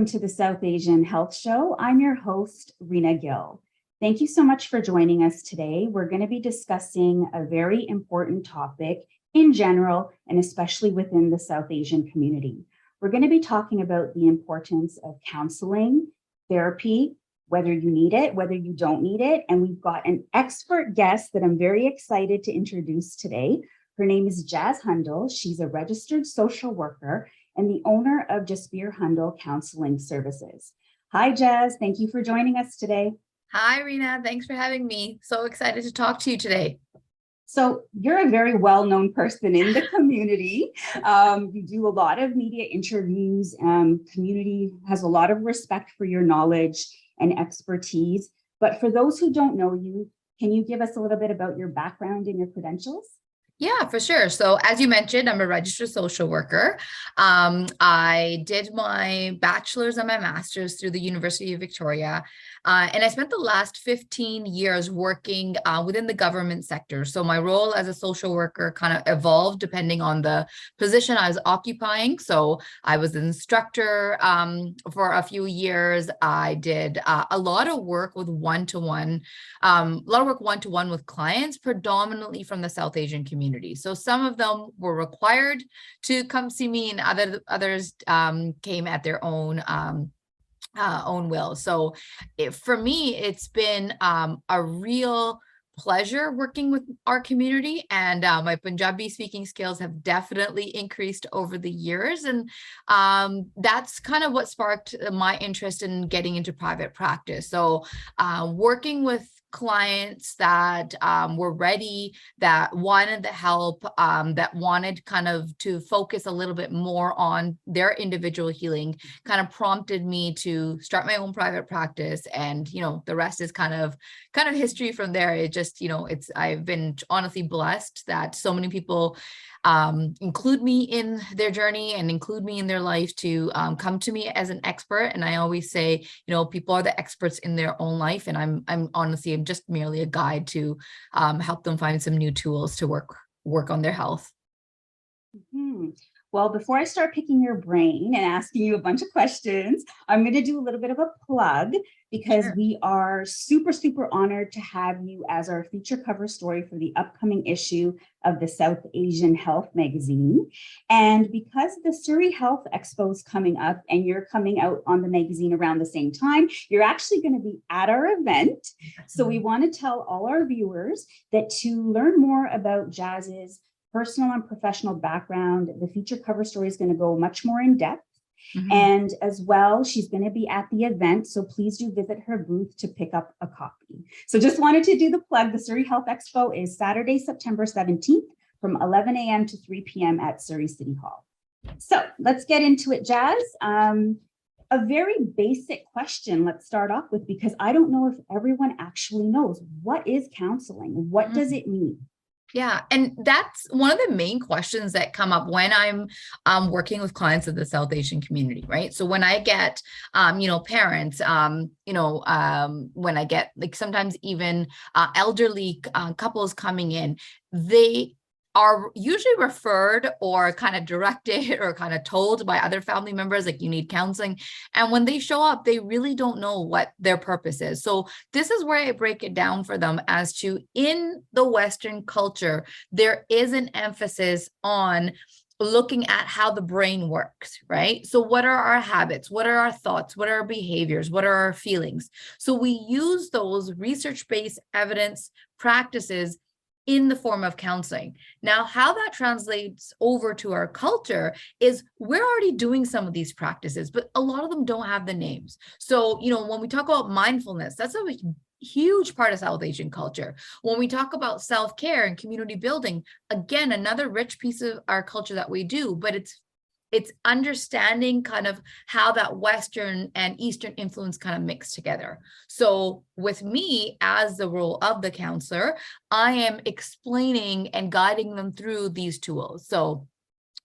To the South Asian Health Show. I'm your host, Rina Gill. Thank you so much for joining us today. We're going to be discussing a very important topic in general, and especially within the South Asian community. We're going to be talking about the importance of counseling, therapy, whether you need it, whether you don't need it. And we've got an expert guest that I'm very excited to introduce today. Her name is Jasbir Hundal. She's a registered social worker and the owner of Jasbir Hundal Counselling Services. Hi, Jazz. Thank you for joining us today. Hi, Rina. Thanks for having me. So excited to talk to you today. So you're a very well-known person in the community. You do a lot of media interviews. Community has a lot of respect for your knowledge and expertise. But for those who don't know you, can you give us a little bit about your background and your credentials? Yeah, for sure. So as you mentioned, I'm a registered social worker. I did my bachelor's and my master's through the University of Victoria. And I spent the last 15 years working within the government sector. So my role as a social worker kind of evolved depending on the position I was occupying. So I was an instructor for a few years. I did a lot of work with one-to-one with clients, predominantly from the South Asian community. So some of them were required to come see me, and others came at their own will. So for me, it's been a real pleasure working with our community, and my Punjabi speaking skills have definitely increased over the years. And that's kind of what sparked my interest in getting into private practice. So working with clients that were ready, that wanted the help, that wanted kind of to focus a little bit more on their individual healing, kind of prompted me to start my own private practice. And, the rest is kind of history from there. It just, I've been honestly blessed that so many people include me in their journey and include me in their life to come to me as an expert. And I always say, people are the experts in their own life. And I'm honestly, I'm just merely a guide to help them find some new tools to work on their health. Mm-hmm. Well, before I start picking your brain and asking you a bunch of questions, I'm going to do a little bit of a plug because Sure. We are super, super honored to have you as our feature cover story for the upcoming issue of the South Asian Health magazine. And because the Surrey Health Expo is coming up and you're coming out on the magazine around the same time, you're actually going to be at our event. So we want to tell all our viewers that to learn more about Jazz's personal and professional background, the feature cover story is going to go much more in depth. Mm-hmm. And as well, she's going to be at the event. So please do visit her booth to pick up a copy. So just wanted to do the plug. The Surrey Health Expo is Saturday, September 17th from 11 a.m. to 3 p.m. at Surrey City Hall. So let's get into it, Jazz. A very basic question let's start off with, because I don't know if everyone actually knows. What is counseling? What does it mean? Yeah. And that's one of the main questions that come up when I'm working with clients of the South Asian community, right? So when I get, parents, when I get like sometimes even elderly couples coming in, they are usually referred or kind of directed or kind of told by other family members, like you need counseling. And when they show up, they really don't know what their purpose is. So this is where I break it down for them as to, in the Western culture, there is an emphasis on looking at how the brain works, right? So what are our habits? What are our thoughts? What are our behaviors? What are our feelings? So we use those research-based evidence practices in the form of counseling. Now, how that translates over to our culture is we're already doing some of these practices, but a lot of them don't have the names. So, when we talk about mindfulness, that's a huge part of South Asian culture. When we talk about self-care and community building, again, another rich piece of our culture that we do, but it's understanding kind of how that Western and Eastern influence kind of mix together. So with me as the role of the counselor, I am explaining and guiding them through these tools. So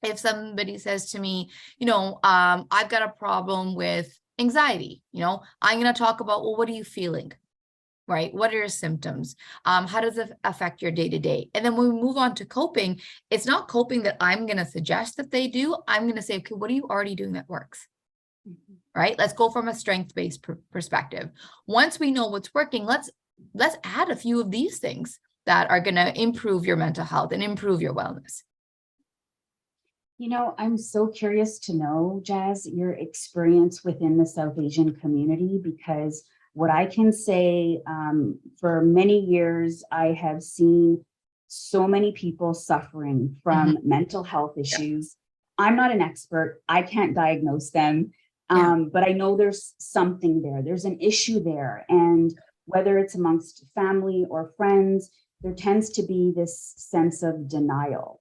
if somebody says to me, I've got a problem with anxiety, I'm going to talk about, well, what are you feeling? Right? What are your symptoms? How does it affect your day-to-day? And then when we move on to coping, it's not coping that I'm going to suggest that they do. I'm going to say, okay, what are you already doing that works? right? Let's go from a strength-based perspective. Once we know what's working, let's add a few of these things that are going to improve your mental health and improve your wellness. You know, I'm so curious to know, Jazz, your experience within the South Asian community, because what I can say, for many years, I have seen so many people suffering from mental health issues. I'm not an expert. I can't diagnose them, but I know there's something there. There's an issue there. And whether it's amongst family or friends, there tends to be this sense of denial.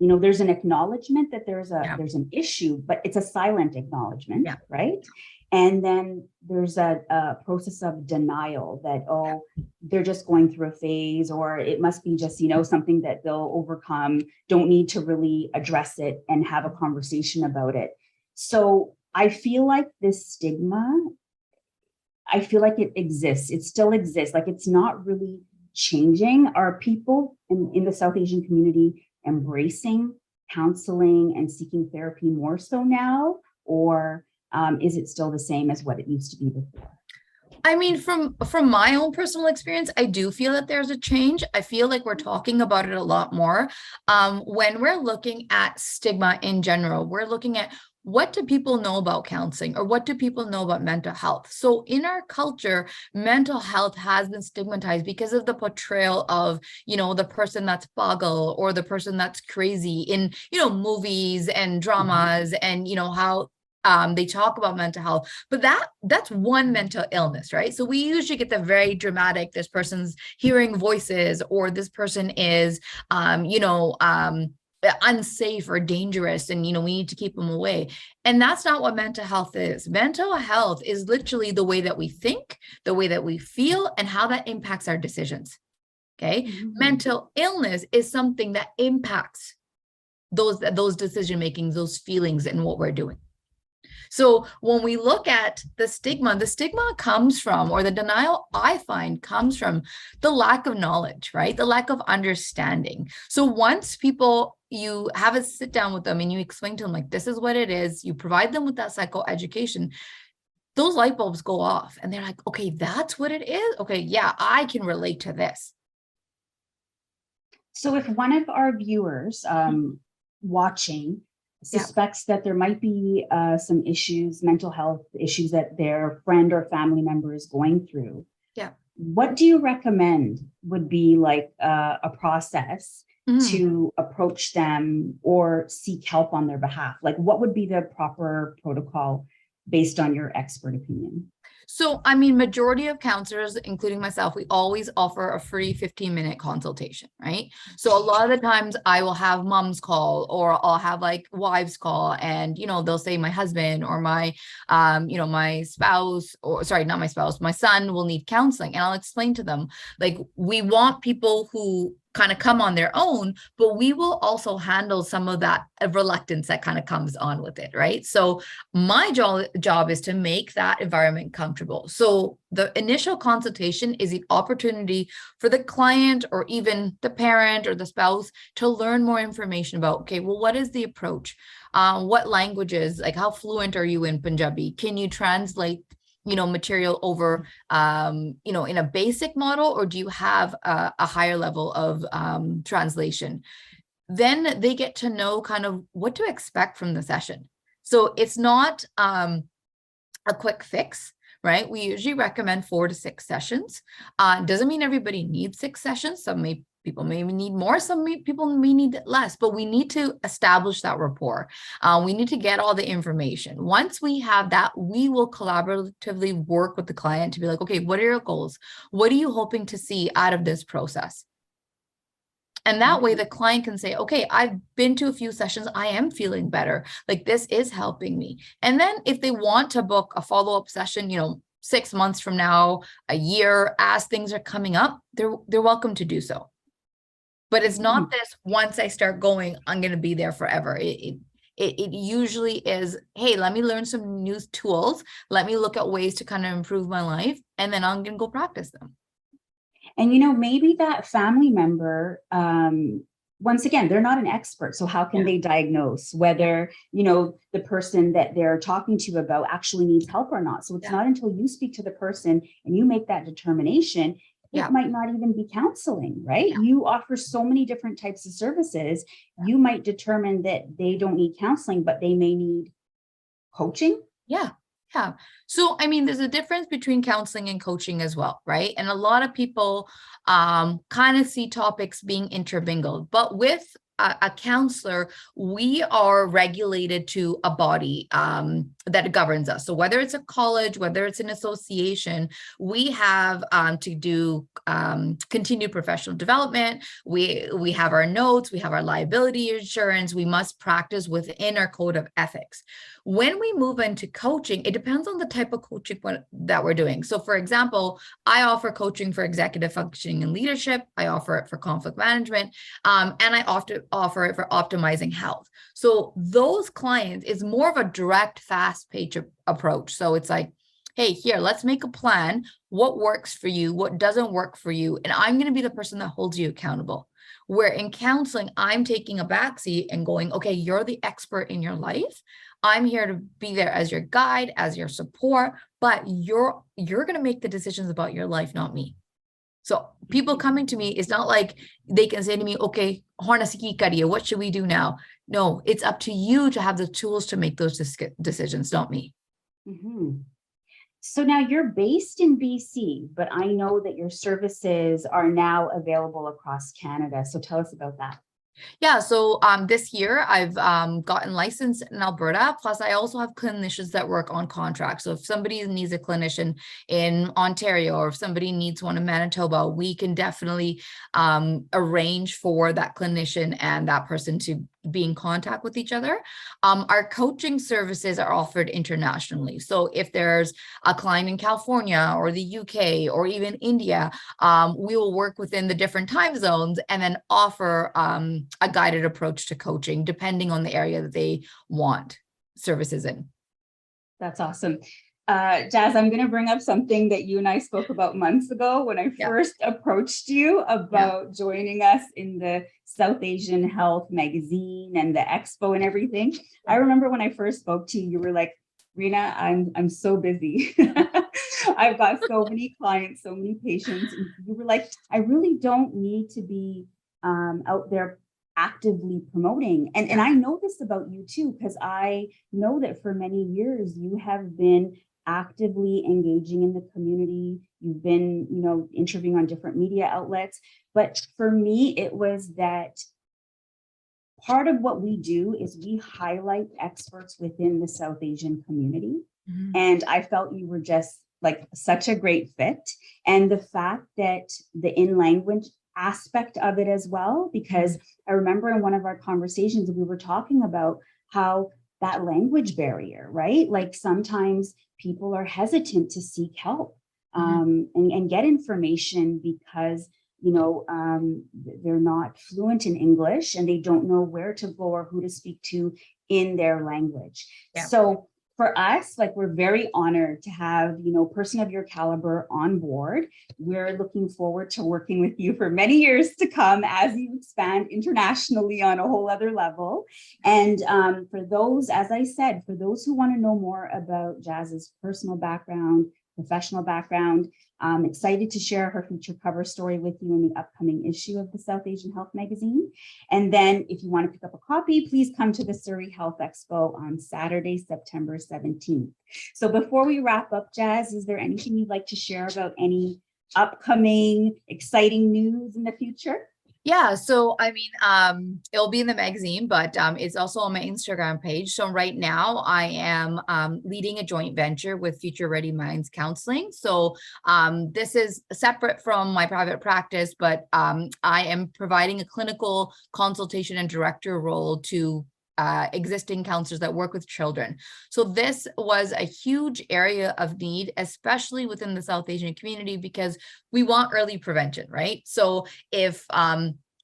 You know, there's an acknowledgement that there's an issue, but it's a silent acknowledgement, right? And then there's a process of denial that, oh, they're just going through a phase, or it must be just, you know, something that they'll overcome, don't need to really address it and have a conversation about it. So I feel like this stigma, I feel like it exists. It still exists. Like, it's not really changing. Are people in the South Asian community embracing counseling and seeking therapy more so now? Or is it still the same as what it used to be before? I mean, from my own personal experience, I do feel that there's a change. I feel like we're talking about it a lot more. When we're looking at stigma in general, we're looking at, what do people know about counseling, or what do people know about mental health? So in our culture, mental health has been stigmatized because of the portrayal of, you know, the person that's pagal or the person that's crazy in, you know, movies and dramas, and, you know, how they talk about mental health, but that's one mental illness, right? So we usually get the very dramatic, this person's hearing voices, or this person is, unsafe or dangerous, and, you know, we need to keep them away. And that's not what mental health is. Mental health is literally the way that we think, the way that we feel, and how that impacts our decisions. Okay. Mental illness is something that impacts those decision makings, those feelings, and what we're doing. So when we look at the stigma comes from, or the denial, I find, comes from the lack of knowledge, right? The lack of understanding. So once you have a sit down with them and you explain to them, like, this is what it is, you provide them with that psychoeducation, those light bulbs go off and they're like, okay, that's what it is. Okay, yeah, I can relate to this. So if one of our viewers watching suspects that there might be some issues, mental health issues that their friend or family member is going through, what do you recommend would be like a process to approach them or seek help on their behalf? Like, what would be the proper protocol based on your expert opinion? So, I mean, majority of counselors, including myself, we always offer a free 15-minute consultation, right? So a lot of the times I will have moms call, or I'll have like wives call, and, you know, they'll say my husband or my, my spouse, or sorry, not my spouse, my son will need counseling. And I'll explain to them, like, we want people who kind of come on their own, but we will also handle some of that reluctance that kind of comes on with it, right? So my job is to make that environment comfortable. So the initial consultation is the opportunity for the client, or even the parent or the spouse, to learn more information about, okay, well, what is the approach? What languages, like, how fluent are you in Punjabi? Can you translate material over, in a basic model, or do you have a higher level of translation? Then they get to know kind of what to expect from the session. So it's not a quick fix, right? We usually recommend 4 to 6 sessions. Doesn't mean everybody needs 6 sessions. People may need more, people may need less, but we need to establish that rapport. We need to get all the information. Once we have that, we will collaboratively work with the client to be like, okay, what are your goals? What are you hoping to see out of this process? And that way the client can say, okay, I've been to a few sessions. I am feeling better. Like, this is helping me. And then if they want to book a follow-up session, 6 months from now, a year, as things are coming up, they're welcome to do so. But it's not this, once I start going, I'm going to be there forever. It usually is, hey, let me learn some new tools. Let me look at ways to kind of improve my life. And then I'm going to go practice them. And, maybe that family member once again, they're not an expert. So how can Yeah. they diagnose whether, the person that they're talking to you about actually needs help or not? So it's Yeah. not until you speak to the person and you make that determination, Yeah. it might not even be counseling, right? Yeah. You offer so many different types of services. You might determine that they don't need counseling, but they may need coaching. Yeah. Yeah. So, I mean, there's a difference between counseling and coaching as well, right? And a lot of people kind of see topics being intermingled, but with a counselor, we are regulated to a body that governs us. So whether it's a college, whether it's an association, we have to do continued professional development. We have our notes, we have our liability insurance. We must practice within our code of ethics. When we move into coaching, it depends on the type of coaching that we're doing. So for example, I offer coaching for executive functioning and leadership. I offer it for conflict management, and I often offer it for optimizing health. So those clients is more of a direct, fast-paced approach. So it's like, hey, here, let's make a plan. What works for you? What doesn't work for you? And I'm going to be the person that holds you accountable. Where in counseling, I'm taking a backseat and going, okay, you're the expert in your life. I'm here to be there as your guide, as your support, but you're going to make the decisions about your life, not me. So people coming to me, it's not like they can say to me, okay, what should we do now? No, it's up to you to have the tools to make those decisions, not me. Mm-hmm. So now you're based in BC, but I know that your services are now available across Canada. So tell us about that. Yeah, so this year I've gotten licensed in Alberta. Plus, I also have clinicians that work on contract. So if somebody needs a clinician in Ontario or if somebody needs one in Manitoba, we can definitely arrange for that clinician and that person to be in contact with each other. Our coaching services are offered internationally. So if there's a client in California or the UK or even India, we will work within the different time zones and then offer a guided approach to coaching, depending on the area that they want services in. That's awesome. Jazz, I'm going to bring up something that you and I spoke about months ago when I first approached you about joining us in the South Asian Health magazine and the expo and everything. I remember when I first spoke to you, you were like, Rina, I'm so busy. I've got so many clients, so many patients. And you were like, I really don't need to be out there actively promoting. And I know this about you too, because I know that for many years you have been actively engaging in the community. You've been, interviewing on different media outlets. But for me, it was that part of what we do is we highlight experts within the South Asian community. Mm-hmm. And I felt you were just like such a great fit. And the fact that the in-language aspect of it as well, because I remember in one of our conversations, we were talking about how that language barrier, right? Like sometimes people are hesitant to seek help and get information because, they're not fluent in English and they don't know where to go or who to speak to in their language. Yeah. So for us, like we're very honored to have, a person of your caliber on board. We're looking forward to working with you for many years to come as you expand internationally on a whole other level. And for those, as I said, for those who want to know more about Jazz's personal background, professional background, I'm excited to share her feature cover story with you in the upcoming issue of the South Asian Health magazine. And then if you want to pick up a copy, please come to the Surrey Health Expo on Saturday, September 17th. So before we wrap up, Jazz, is there anything you'd like to share about any upcoming exciting news in the future? Yeah, so I mean, it'll be in the magazine, but it's also on my Instagram page. So right now I am leading a joint venture with Future Ready Minds Counselling. So this is separate from my private practice, but I am providing a clinical consultation and director role to existing counselors that work with children. So this was a huge area of need, especially within the South Asian community, because we want early prevention, right? So if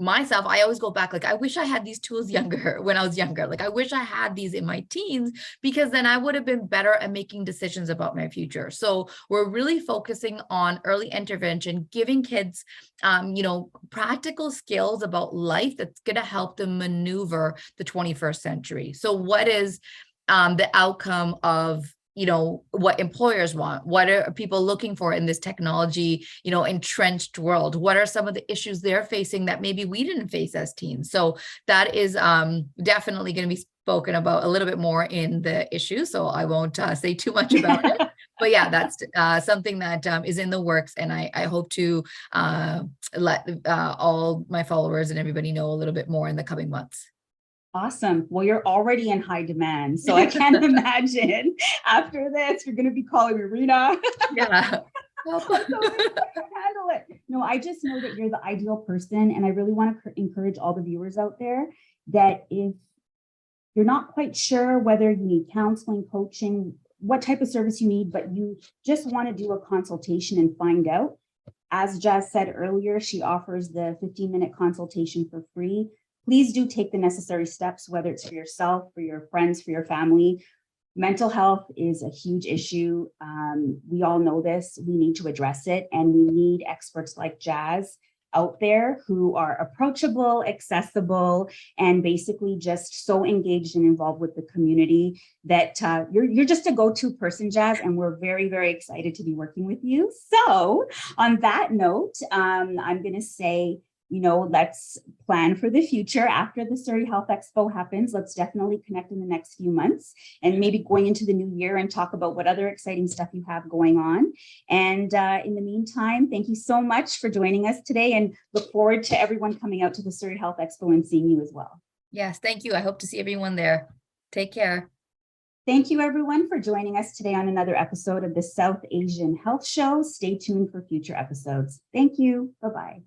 myself, I always go back, like, I wish I had these tools younger when I was younger. Like, I wish I had these in my teens, because then I would have been better at making decisions about my future. So we're really focusing on early intervention, giving kids, practical skills about life that's going to help them maneuver the 21st century. So what is the outcome of what employers want? What are people looking for in this technology, entrenched world? What are some of the issues they're facing that maybe we didn't face as teens? So that is definitely going to be spoken about a little bit more in the issue. So I won't say too much about it. But yeah, that's something that is in the works. And I hope to let all my followers and everybody know a little bit more in the coming months. Awesome. Well, you're already in high demand. So I can't imagine after this, you're going to be calling me Rina. Yeah. Handle it. No, I just know that you're the ideal person. And I really want to encourage all the viewers out there that if you're not quite sure whether you need counseling, coaching, what type of service you need, but you just want to do a consultation and find out. As Jas said earlier, she offers the 15-minute consultation for free. Please do take the necessary steps, whether it's for yourself, for your friends, for your family. Mental health is a huge issue. We all know this. We need to address it, and we need experts like Jas out there who are approachable, accessible, and basically just so engaged and involved with the community that you're just a go-to person, Jas, and we're very, very excited to be working with you. So on that note, I'm going to say, let's plan for the future after the Surrey Health Expo happens. Let's definitely connect in the next few months and maybe going into the new year and talk about what other exciting stuff you have going on. And in the meantime, thank you so much for joining us today, and look forward to everyone coming out to the Surrey Health Expo and seeing you as well. Yes, thank you. I hope to see everyone there. Take care. Thank you, everyone, for joining us today on another episode of the South Asian Health Show. Stay tuned for future episodes. Thank you. Bye-bye.